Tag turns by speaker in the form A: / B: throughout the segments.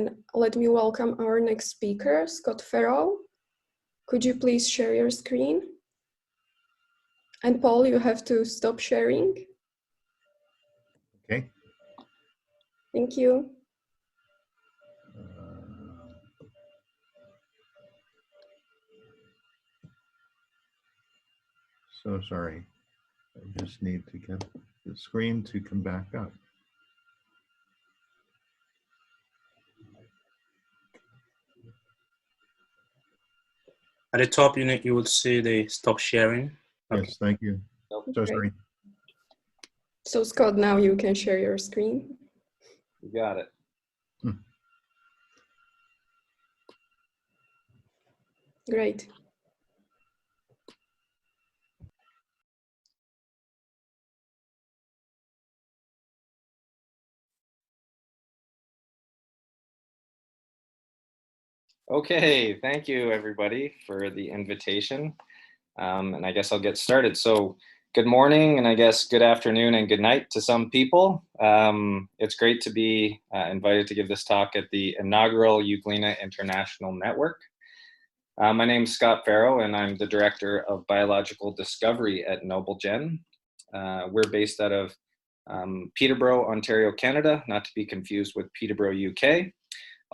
A: And let me welcome our next speaker, Scott Farrow. Could you please share your screen? And Paul, you have to stop sharing.
B: Okay.
A: Thank you.
B: So sorry. I just need to get the screen to come back up.
C: At the top, you would see the stop sharing. Okay.
B: Yes, thank you. So sorry.
A: So Scott, now you can share your screen.
D: You got it.
A: Great.
D: Okay, thank you everybody for the invitation. And I guess I'll get started. So good morning, and I guess good afternoon and good night to some people. It's great to be invited to give this talk at the Inaugural Euglena International Network. My name is Scott Farrow, and I'm the Director of Biological Discovery at Noblegen. We're based out of Peterborough, Ontario, Canada, not to be confused with Peterborough, UK.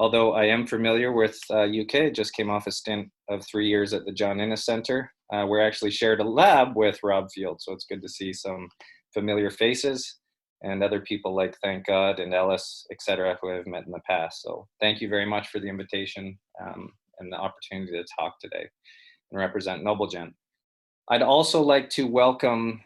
D: Although I am familiar with UK, just came off a stint of 3 years at the John Innes Centre. We actually shared a lab with Rob Field, so it's good to see some familiar faces and other people like Thank God and Ellis, etc., who I've met in the past. So thank you very much for the invitation and the opportunity to talk today and represent Noblegen. I'd also like to welcome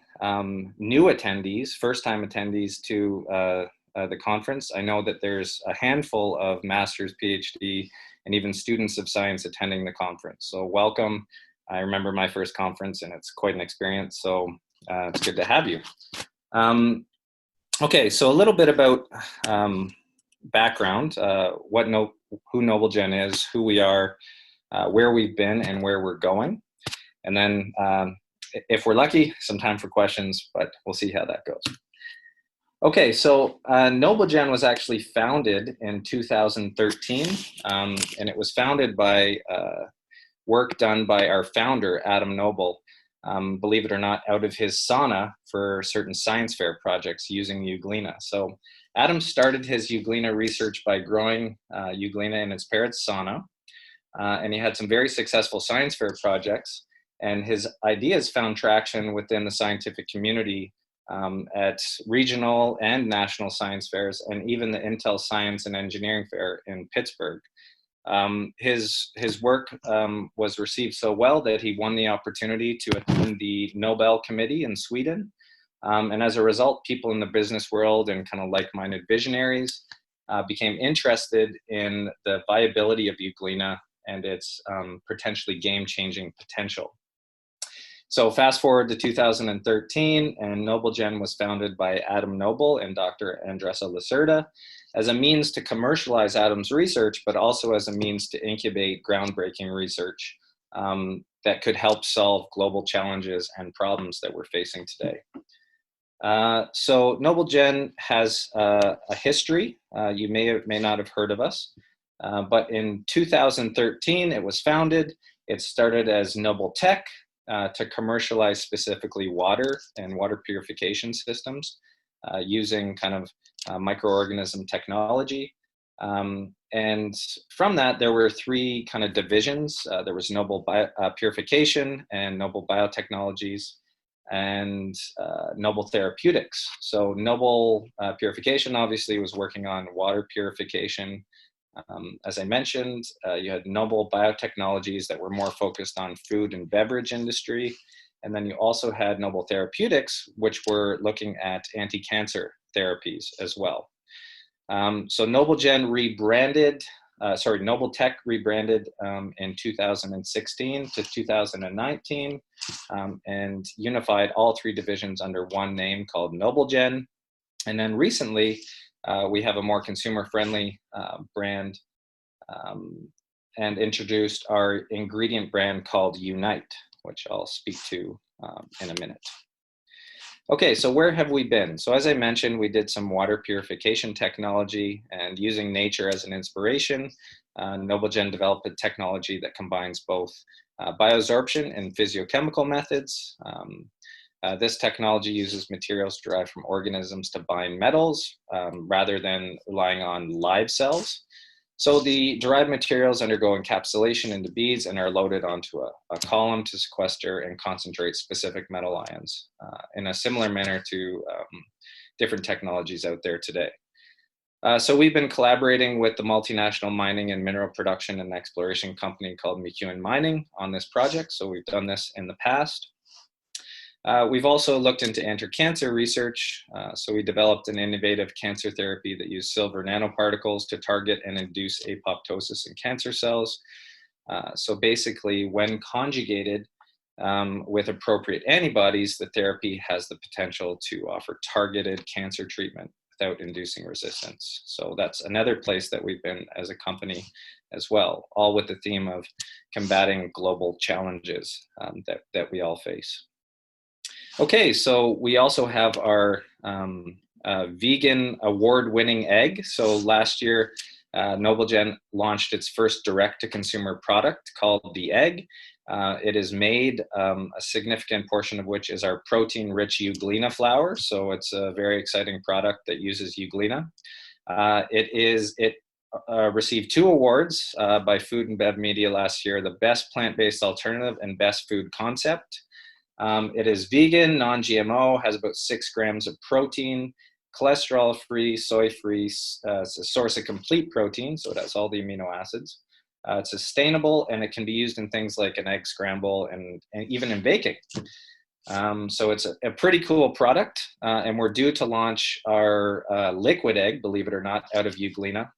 D: new attendees, first-time attendees to the conference. I know that there's a handful of master's, PhD, and even students of science attending the conference. So welcome. I remember my first conference and it's quite an experience. So it's good to have you. Okay, so a little bit about background, who Noblegen is, who we are, where we've been and where we're going. And then if we're lucky, some time for questions, but we'll see how that goes. Okay, so Noblegen was actually founded in 2013, and it was founded by work done by our founder, Adam Noble, believe it or not, out of his sauna for certain science fair projects using Euglena. So Adam started his Euglena research by growing Euglena in his parrot's sauna, and he had some very successful science fair projects, and his ideas found traction within the scientific community at regional and national science fairs, and even the Intel Science and Engineering Fair in Pittsburgh. His work was received so well that he won the opportunity to attend the Nobel Committee in Sweden. And as a result, people in the business world and kind of like-minded visionaries became interested in the viability of Euglena and its potentially game-changing potential. So fast forward to 2013, and Noblegen was founded by Adam Noble and Dr. Andressa Lacerda as a means to commercialize Adam's research, but also as a means to incubate groundbreaking research that could help solve global challenges and problems that we're facing today. So Noblegen has a history. You may or may not have heard of us, but in 2013, it was founded. It started as Noble Tech, to commercialize specifically water and water purification systems using kind of microorganism technology. And from that, there were three kind of divisions. There was Noble Purification and Noble Biotechnologies and Noble Therapeutics. So Noble Purification obviously was working on water purification. As I mentioned, you had Noble Biotechnologies that were more focused on food and beverage industry. And then you also had Noble Therapeutics, which were looking at anti-cancer therapies as well. So Noblegen rebranded, Noble Tech rebranded in 2016 to 2019 and unified all three divisions under one name called Noblegen. And then recently, we have a more consumer-friendly brand and introduced our ingredient brand called Unite, which I'll speak to in a minute. Okay, so where have we been? So as I mentioned, we did some water purification technology, and using nature as an inspiration, Noblegen developed a technology that combines both bioabsorption and physiochemical methods. This technology uses materials derived from organisms to bind metals rather than relying on live cells. So the derived materials undergo encapsulation into beads and are loaded onto a column to sequester and concentrate specific metal ions in a similar manner to different technologies out there today. So we've been collaborating with the multinational mining and mineral production and exploration company called McEwen Mining on this project. So we've done this in the past. We've also looked into anti-cancer research. So we developed an innovative cancer therapy that used silver nanoparticles to target and induce apoptosis in cancer cells. So basically, when conjugated with appropriate antibodies, the therapy has the potential to offer targeted cancer treatment without inducing resistance. So that's another place that we've been as a company as well, all with the theme of combating global challenges that we all face. Okay, so we also have our vegan award-winning egg. So last year, Noblegen launched its first direct-to-consumer product called the egg. It is made, a significant portion of which is our protein-rich Euglena flour. So it's a very exciting product that uses Euglena. It received 2 awards by Food and Bev Media last year, the Best Plant-Based Alternative and Best Food Concept. It is vegan, non-GMO, has about 6 grams of protein, cholesterol-free, soy-free, it's a source of complete protein, so it has all the amino acids. It's sustainable, and it can be used in things like an egg scramble and even in baking. So it's a pretty cool product, and we're due to launch our liquid egg, believe it or not, out of Euglena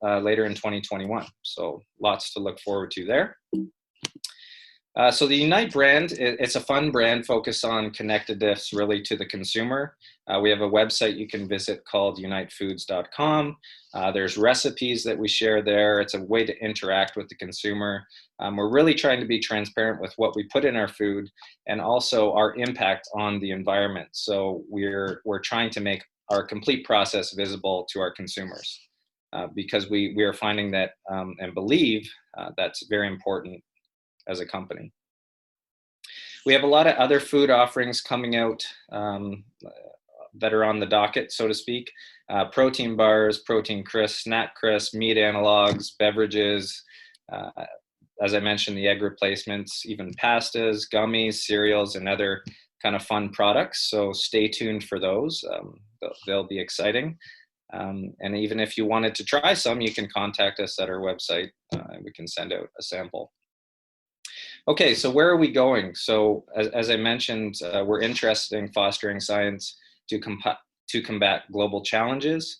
D: later in 2021. So lots to look forward to there. So the Unite brand, it's a fun brand focused on connectedness really to the consumer. We have a website you can visit called unitefoods.com. There's recipes that we share there. It's a way to interact with the consumer. We're really trying to be transparent with what we put in our food and also our impact on the environment. So we're trying to make our complete process visible to our consumers because we are finding that and believe that's very important as a company. We have a lot of other food offerings coming out that are on the docket, so to speak. Protein bars, protein crisps, snack crisps, meat analogs, beverages, as I mentioned, the egg replacements, even pastas, gummies, cereals, and other kind of fun products. So stay tuned for those. They'll be exciting. And even if you wanted to try some, you can contact us at our website. We can send out a sample. Okay, so where are we going? So as I mentioned, we're interested in fostering science to combat global challenges.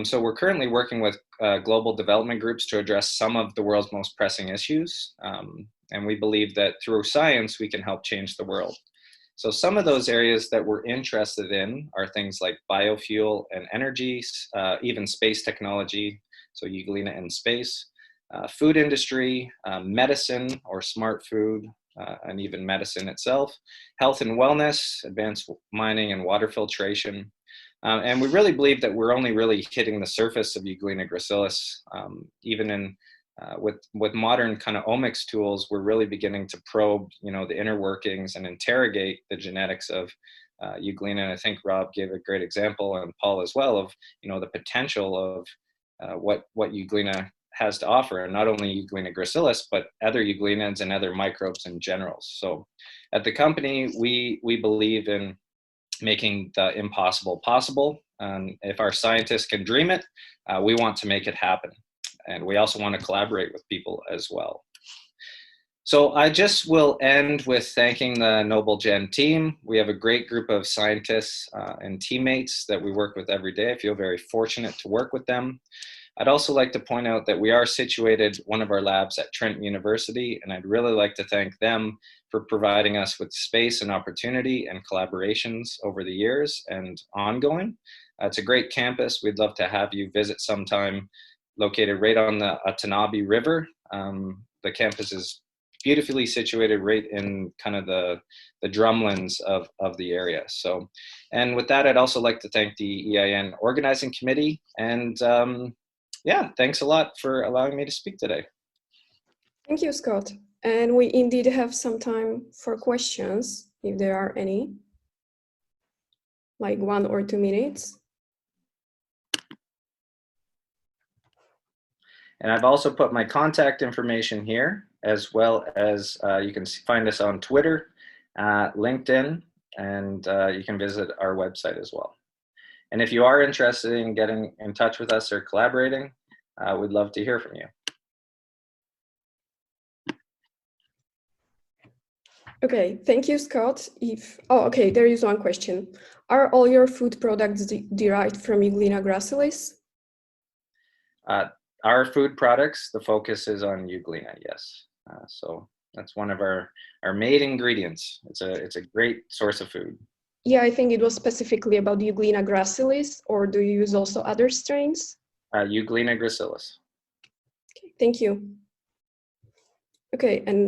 D: So we're currently working with global development groups to address some of the world's most pressing issues. And we believe that through science, we can help change the world. So some of those areas that we're interested in are things like biofuel and energy, even space technology, so Euglena in space. Food industry, medicine or smart food, and even medicine itself, health and wellness, advanced mining and water filtration. And we really believe that we're only really hitting the surface of Euglena gracilis. Even in with modern kind of omics tools, we're really beginning to probe, the inner workings and interrogate the genetics of Euglena. And I think Rob gave a great example, and Paul as well, of the potential of what Euglena has to offer, and not only Euglena gracilis, but other euglenas and other microbes in general. So at the company, we believe in making the impossible possible. If our scientists can dream it, we want to make it happen. And we also want to collaborate with people as well. So I just will end with thanking the Noblegen team. We have a great group of scientists and teammates that we work with every day. I feel very fortunate to work with them. I'd also like to point out that we are situated one of our labs at Trent University, and I'd really like to thank them for providing us with space and opportunity and collaborations over the years and ongoing. It's a great campus. We'd love to have you visit sometime, located right on the Atanabe River. The campus is beautifully situated right in kind of the drumlins of the area. So, and with that, I'd also like to thank the EIN organizing committee, and yeah, thanks a lot for allowing me to speak today.
A: Thank you, Scott. And we indeed have some time for questions, if there are any, like 1 or 2 minutes.
D: And I've also put my contact information here, as well as you can find us on Twitter, LinkedIn, and you can visit our website as well. And if you are interested in getting in touch with us or collaborating, we'd love to hear from you.
A: Okay, thank you, Scott. Oh, okay, there is one question. Are all your food products derived from Euglena gracilis?
D: Our food products, the focus is on Euglena, yes. So that's one of our main ingredients. It's a great source of food.
A: Yeah, I think it was specifically about Euglena gracilis, or do you use also other strains?
D: Euglena gracilis.
A: Okay, thank you. Okay, and